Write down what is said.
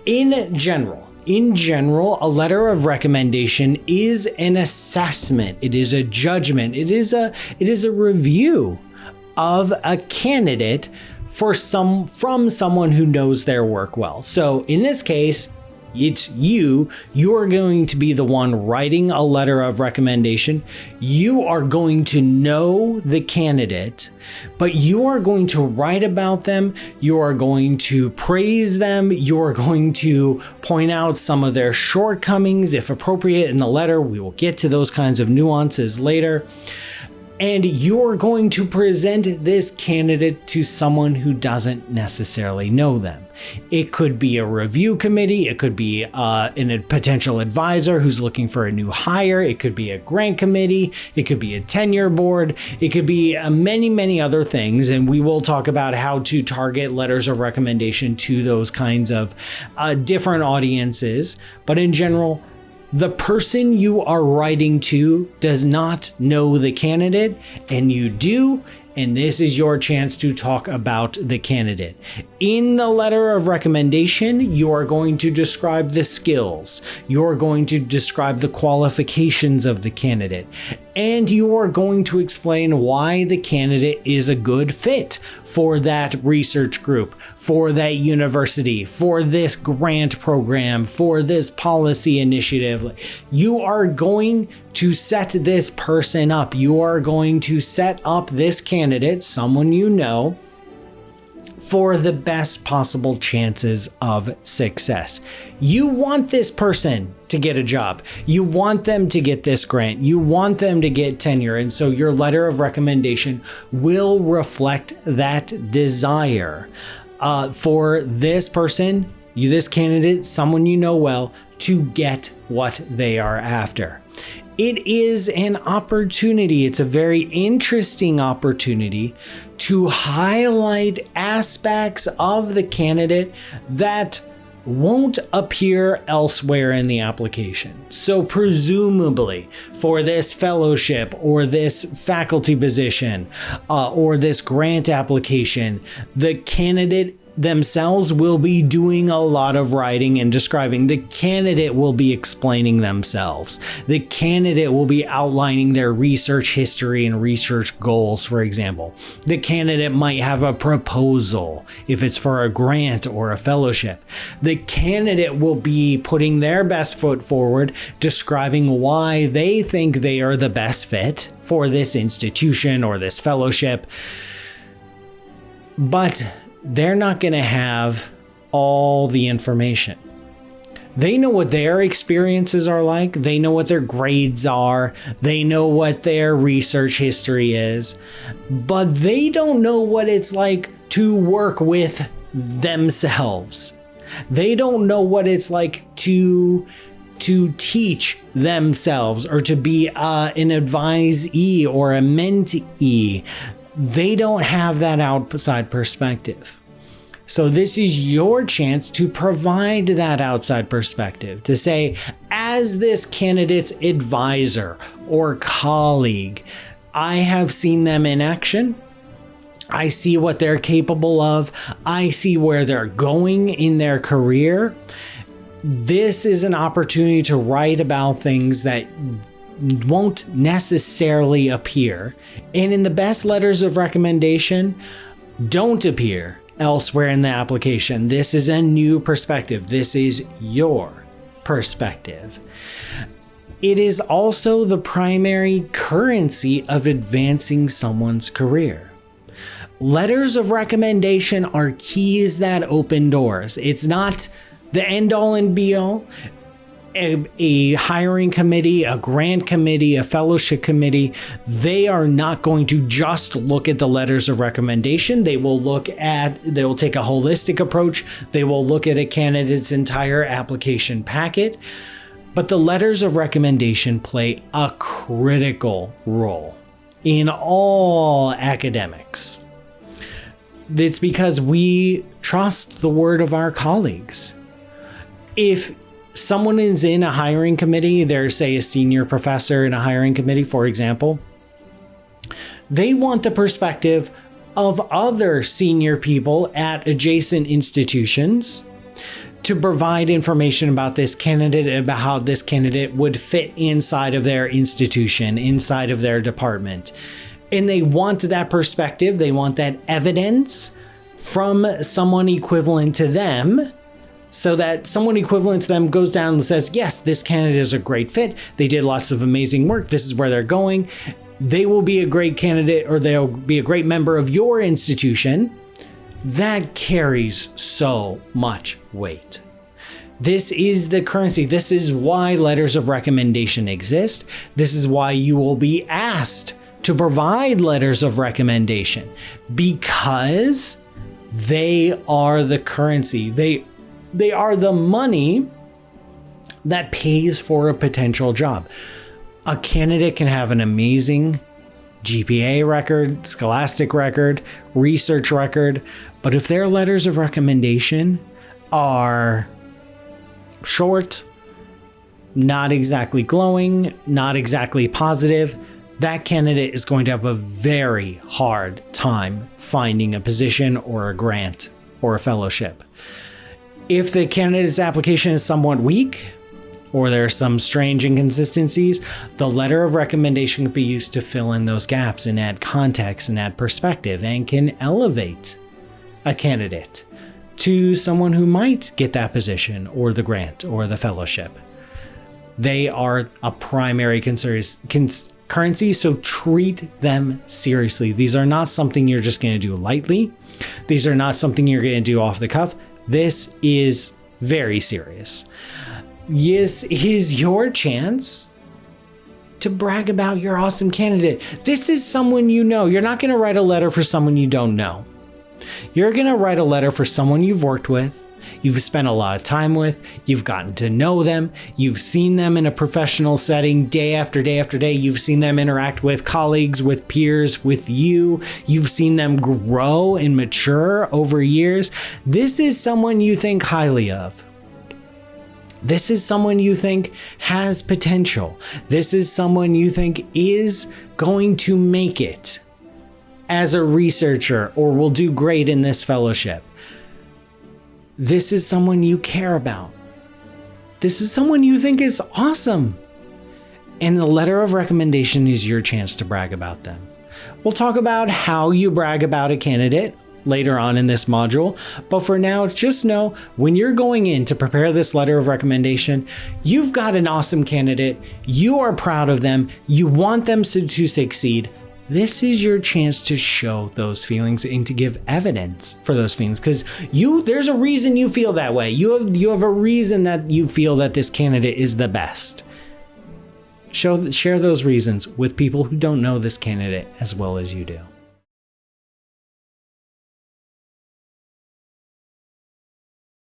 In general, a letter of recommendation is an assessment. It is a judgment. It is a review of a candidate from someone who knows their work well. So in this case, it's you're going to be the one writing a letter of recommendation. You are going to know the candidate, but you are going to write about them. You are going to praise them. You are going to point out some of their shortcomings, if appropriate, in the letter. We will get to those kinds of nuances later. And you're going to present this candidate to someone who doesn't necessarily know them. It could be a review committee. It could be a potential advisor who's looking for a new hire. It could be a grant committee. It could be a tenure board. It could be many, many other things. And we will talk about how to target letters of recommendation to those kinds of different audiences. But in general, the person you are writing to does not know the candidate, and you do, and this is your chance to talk about the candidate. In the letter of recommendation, you are going to describe the skills, you're going to describe the qualifications of the candidate, and you are going to explain why the candidate is a good fit for that research group, for that university, for this grant program, for this policy initiative. You are going to set this person up. You are going to set up this candidate, someone you know, for the best possible chances of success. You want this person to get a job. You want them to get this grant. You want them to get tenure. And so your letter of recommendation will reflect that desire for this person, this candidate, someone you know well, to get what they are after. It is an opportunity. It's a very interesting opportunity to highlight aspects of the candidate that won't appear elsewhere in the application. So presumably for this fellowship or this faculty position or this grant application, the candidate themselves will be doing a lot of writing and describing. The candidate will be explaining themselves. The candidate will be outlining their research history and research goals, for example. The candidate might have a proposal if it's for a grant or a fellowship. The candidate will be putting their best foot forward, describing why they think they are the best fit for this institution or this fellowship. But they're not going to have all the information. They know what their experiences are like. They know what their grades are. They know what their research history is. But they don't know what it's like to work with themselves. They don't know what it's like to teach themselves or to be an advisee or a mentee. They don't have that outside perspective. So this is your chance to provide that outside perspective, to say, as this candidate's advisor or colleague, I have seen them in action. I see what they're capable of. I see where they're going in their career. This is an opportunity to write about things that won't necessarily appear, and in the best letters of recommendation, don't appear elsewhere in the application. This is a new perspective. This is your perspective. It is also the primary currency of advancing someone's career. Letters of recommendation are keys that open doors. It's not the end all and be all. A hiring committee, a grant committee, a fellowship committee, they are not going to just look at the letters of recommendation. They will take a holistic approach. They will look at a candidate's entire application packet. But the letters of recommendation play a critical role in all academics. It's because we trust the word of our colleagues. If someone is in a hiring committee, they're, say, a senior professor in a hiring committee, for example, they want the perspective of other senior people at adjacent institutions to provide information about this candidate, about how this candidate would fit inside of their institution, inside of their department. And they want that perspective, they want that evidence from someone equivalent to them, so that someone equivalent to them goes down and says, yes, this candidate is a great fit. They did lots of amazing work. This is where they're going. They will be a great candidate, or they'll be a great member of your institution. That carries so much weight. This is the currency. This is why letters of recommendation exist. This is why you will be asked to provide letters of recommendation, because they are the currency. They are the money that pays for a potential job. A candidate can have an amazing GPA record, scholastic record, research record, but if their letters of recommendation are short, not exactly glowing, not exactly positive, that candidate is going to have a very hard time finding a position or a grant or a fellowship. If the candidate's application is somewhat weak, or there are some strange inconsistencies, the letter of recommendation can be used to fill in those gaps and add context and add perspective, and can elevate a candidate to someone who might get that position or the grant or the fellowship. They are a primary currency, so treat them seriously. These are not something you're just going to do lightly. These are not something you're going to do off the cuff. This is very serious. This is your chance to brag about your awesome candidate. This is someone you know. You're not going to write a letter for someone you don't know. You're going to write a letter for someone you've worked with, you've spent a lot of time with, you've gotten to know them, you've seen them in a professional setting day after day after day, you've seen them interact with colleagues, with peers, with you, you've seen them grow and mature over years. This is someone you think highly of. This is someone you think has potential. This is someone you think is going to make it as a researcher or will do great in this fellowship. This is someone you care about. This is someone you think is awesome. And the letter of recommendation is your chance to brag about them. We'll talk about how you brag about a candidate later on in this module, but for now, just know when you're going in to prepare this letter of recommendation, you've got an awesome candidate, you are proud of them, you want them to succeed. This is your chance to show those feelings and to give evidence for those feelings, because there's a reason you feel that way. You have a reason that you feel that this candidate is the best. Share those reasons with people who don't know this candidate as well as you do.